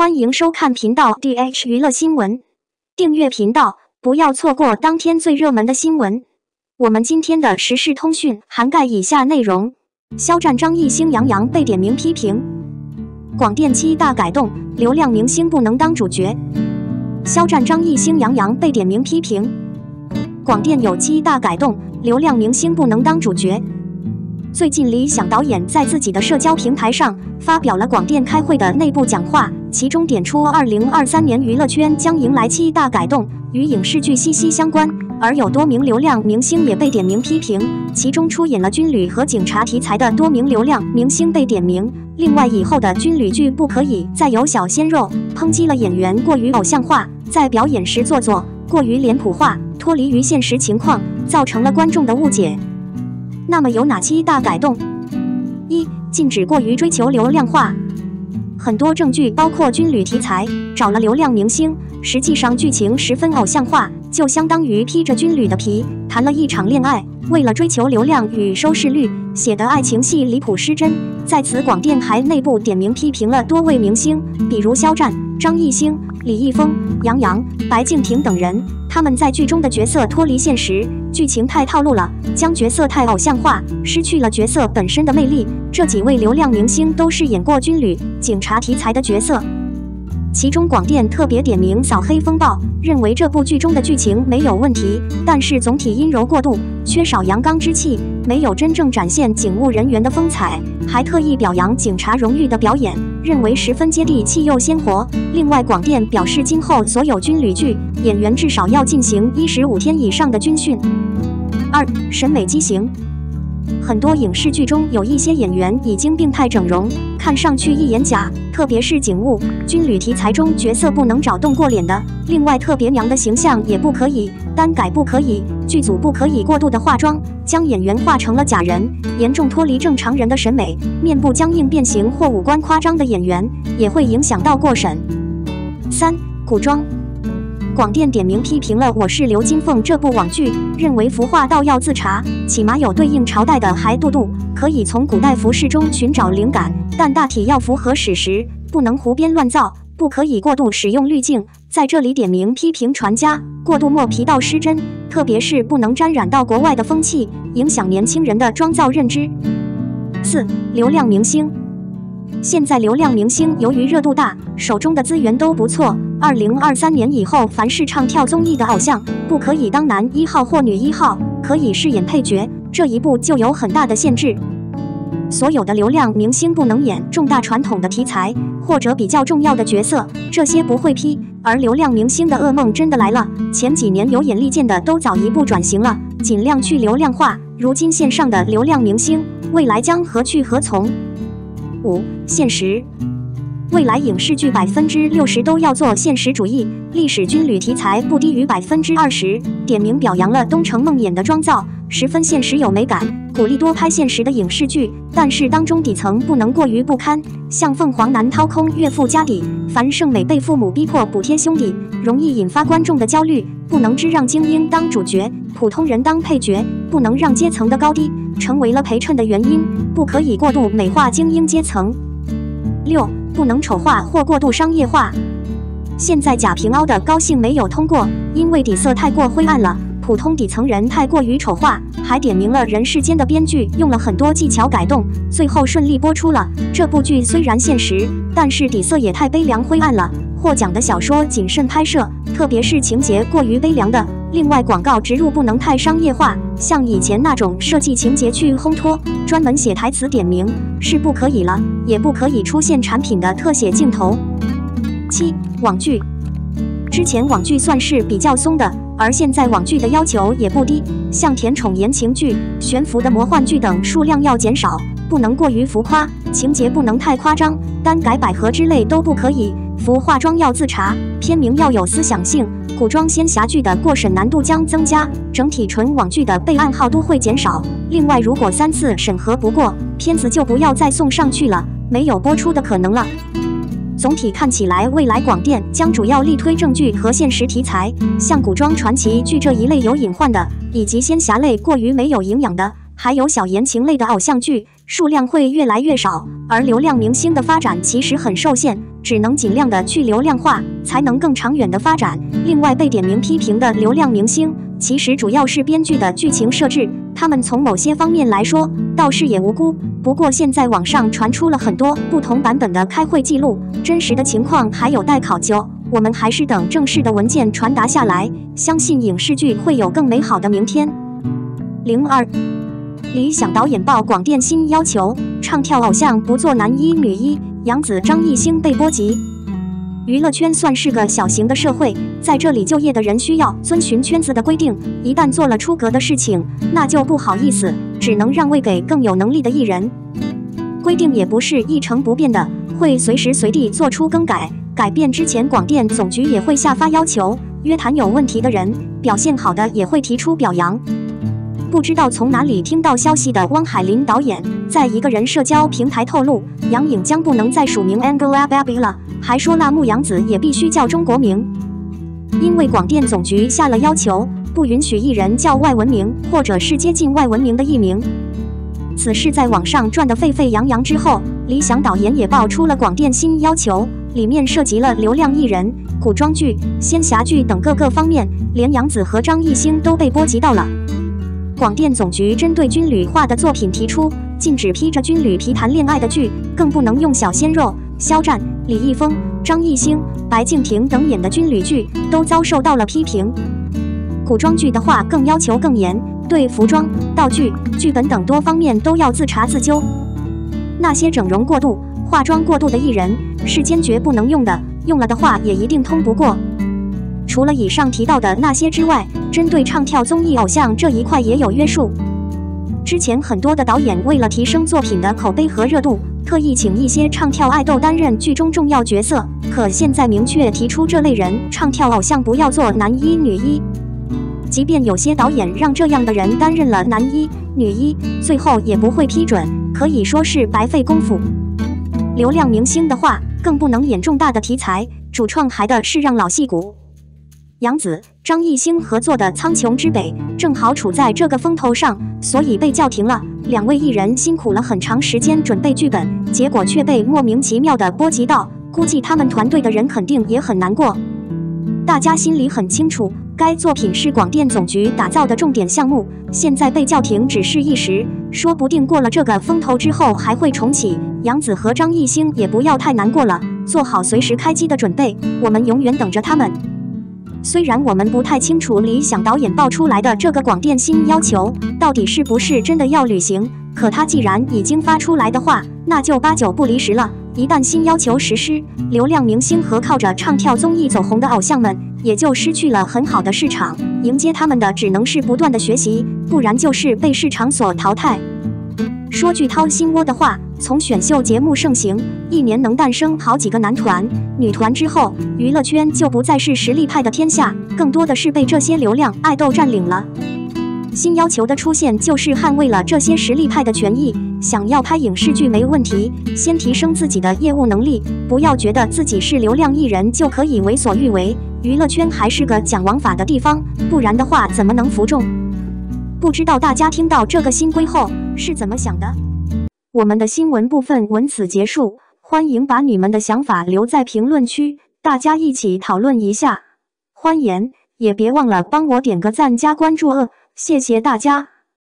欢迎收看频道 DH 娱乐新闻，订阅频道，不要错过当天最热门的新闻。我们今天的时事通讯涵盖以下内容：肖战、张艺兴、杨洋被点名批评；广电7大改动，流量明星不能当主角；肖战、张艺兴、杨洋被点名批评；广电有7大改动，流量明星不能当主角。最近，李想导演在自己的社交平台上发表了广电开会的内部讲话，其中点出2023年娱乐圈将迎来7大改动，与影视剧息息相关，而有多名流量明星也被点名批评，其中出演了军旅和警察题材的多名流量明星被点名。另外，以后的军旅剧不可以再有小鲜肉，抨击了演员过于偶像化，在表演时做作，过于脸谱化，脱离于现实情况，造成了观众的误解。那么有哪7大改动？1. 禁止过于追求流量化。很多正剧包括军旅题材找了流量明星，实际上剧情十分偶像化，就相当于披着军旅的皮谈了一场恋爱，为了追求流量与收视率，写的爱情戏离谱失真。在此，广电还内部点名批评了多位明星，比如肖战、张艺兴、李易峰、杨洋、白敬亭等人，他们在剧中的角色脱离现实，剧情太套路了，将角色太偶像化，失去了角色本身的魅力。这几位流量明星都是演过军旅、警察题材的角色。其中广电特别点名《扫黑风暴》，认为这部剧中的剧情没有问题，但是总体阴柔过度，缺少阳刚之气，没有真正展现警务人员的风采，还特意表扬警察荣誉的表演，认为十分接地气又鲜活。另外，广电表示今后所有军旅剧演员至少要进行15天以上的军训。2. 审美畸形。很多影视剧中有一些演员已经病态整容，看上去一眼假，特别是警务、军旅题材中角色不能找动过脸的。另外，特别娘的形象也不可以，单改不可以，剧组不可以过度的化妆，将演员化成了假人，严重脱离正常人的审美。面部僵硬变形或五官夸张的演员也会影响到过审。3. 古装。广电点名批评了《我是刘金凤》这部网剧，认为服化道要自查，起码有对应朝代的还度，可以从古代服饰中寻找灵感，但大体要符合史实，不能胡编乱造，不可以过度使用滤镜。在这里点名批评传家，过度磨皮到失真，特别是不能沾染到国外的风气，影响年轻人的妆造认知。4. 流量明星。现在流量明星由于热度大，手中的资源都不错。2023年以后，凡是唱跳综艺的偶像，不可以当男1号或女1号，可以饰演配角，这一步就有很大的限制。所有的流量明星不能演重大传统的题材或者比较重要的角色，这些不会批。而流量明星的噩梦真的来了，前几年有眼力见的都早一步转型了，尽量去流量化。如今线上的流量明星，未来将何去何从？5. 现实。未来影视剧60%都要做现实主义，历史军旅题材不低于20%。点名表扬了东城梦魇的妆造，十分现实有美感，鼓励多拍现实的影视剧，但是当中底层不能过于不堪，像凤凰男掏空岳父家底，樊胜美被父母逼迫补贴兄弟，容易引发观众的焦虑。不能只让精英当主角，普通人当配角，不能让阶层的高低成为了陪衬的原因，不可以过度美化精英阶层。6. 不能丑化或过度商业化。现在贾平凹的高兴没有通过，因为底色太过灰暗了，普通底层人太过于丑化，还点名了人世间的编剧用了很多技巧改动，最后顺利播出了。这部剧虽然现实，但是底色也太悲凉灰暗了，获奖的小说谨慎拍摄，特别是情节过于悲凉的。另外，广告植入不能太商业化，像以前那种设计情节去烘托，专门写台词点名是不可以了，也不可以出现产品的特写镜头。7. 网剧。之前网剧算是比较松的，而现在网剧的要求也不低，像甜宠言情剧、悬浮的魔幻剧等数量要减少，不能过于浮夸，情节不能太夸张，单改百合之类都不可以。服化妆要自查，片名要有思想性，古装仙侠剧的过审难度将增加，整体纯网剧的备案号都会减少。另外，如果3次审核不过，片子就不要再送上去了，没有播出的可能了。总体看起来，未来广电将主要力推正剧和现实题材，像古装传奇剧这一类有隐患的，以及仙侠类过于没有营养的，还有小言情类的偶像剧，数量会越来越少。而流量明星的发展其实很受限，只能尽量的去流量化，才能更长远的发展。另外被点名批评的流量明星，其实主要是编剧的剧情设置，他们从某些方面来说倒是也无辜。不过现在网上传出了很多不同版本的开会记录，真实的情况还有待考究。我们还是等正式的文件传达下来，相信影视剧会有更美好的明天。02理想导演报广电新要求，唱跳偶像不做男一女一，杨紫张艺兴被波及。娱乐圈算是个小型的社会，在这里就业的人需要遵循圈子的规定，一旦做了出格的事情，那就不好意思，只能让位给更有能力的艺人。规定也不是一成不变的，会随时随地做出更改。改变之前，广电总局也会下发要求，约谈有问题的人，表现好的也会提出表扬。不知道从哪里听到消息的汪海林导演，在一个人社交平台透露，杨颖将不能再署名 Angelababy 了，还说辣目杨紫也必须叫中国名。因为广电总局下了要求，不允许艺人叫外文名或者是接近外文名的艺名。此事在网上转得沸沸扬扬之后，理想导演也爆出了广电新要求，里面涉及了流量艺人、古装剧、仙侠剧等各个方面，连杨紫和张艺兴都被波及到了。广电总局针对军旅化的作品提出，禁止披着军旅皮谈恋爱的剧，更不能用小鲜肉肖战、李易峰、张艺兴、白敬亭等演的军旅剧都遭受到了批评。古装剧的话更要求更严，对服装、道具、剧本等多方面都要自查自纠。那些整容过度、化妆过度的艺人是坚决不能用的，用了的话也一定通不过。除了以上提到的那些之外，针对唱跳综艺偶像这一块也有约束。之前很多的导演为了提升作品的口碑和热度，特意请一些唱跳爱豆担任剧中重要角色，可现在明确提出这类人唱跳偶像不要做男一女一。即便有些导演让这样的人担任了男一女一，最后也不会批准，可以说是白费功夫。流量明星的话更不能演重大的题材，主创还的是让老戏骨。杨紫、张艺兴合作的《苍穹之北》正好处在这个风头上，所以被叫停了。两位艺人辛苦了很长时间准备剧本，结果却被莫名其妙的波及到，估计他们团队的人肯定也很难过。大家心里很清楚，该作品是广电总局打造的重点项目，现在被叫停只是一时，说不定过了这个风头之后还会重启。杨紫和张艺兴也不要太难过了，做好随时开机的准备，我们永远等着他们。虽然我们不太清楚理想导演爆出来的这个广电新要求到底是不是真的要履行，可他既然已经发出来的话，那就8九不离10了。一旦新要求实施，流量明星和靠着唱跳综艺走红的偶像们也就失去了很好的市场，迎接他们的只能是不断的学习，不然就是被市场所淘汰。说句掏心窝的话，从选秀节目盛行，一年能诞生好几个男团、女团之后，娱乐圈就不再是实力派的天下，更多的是被这些流量爱豆占领了。新要求的出现就是捍卫了这些实力派的权益。想要拍影视剧没问题，先提升自己的业务能力，不要觉得自己是流量艺人就可以为所欲为。娱乐圈还是个讲王法的地方，不然的话怎么能服众？不知道大家听到这个新规后是怎么想的？我们的新闻部分文此结束，欢迎把你们的想法留在评论区，大家一起讨论一下。欢迎，也别忘了帮我点个赞加关注谢谢大家。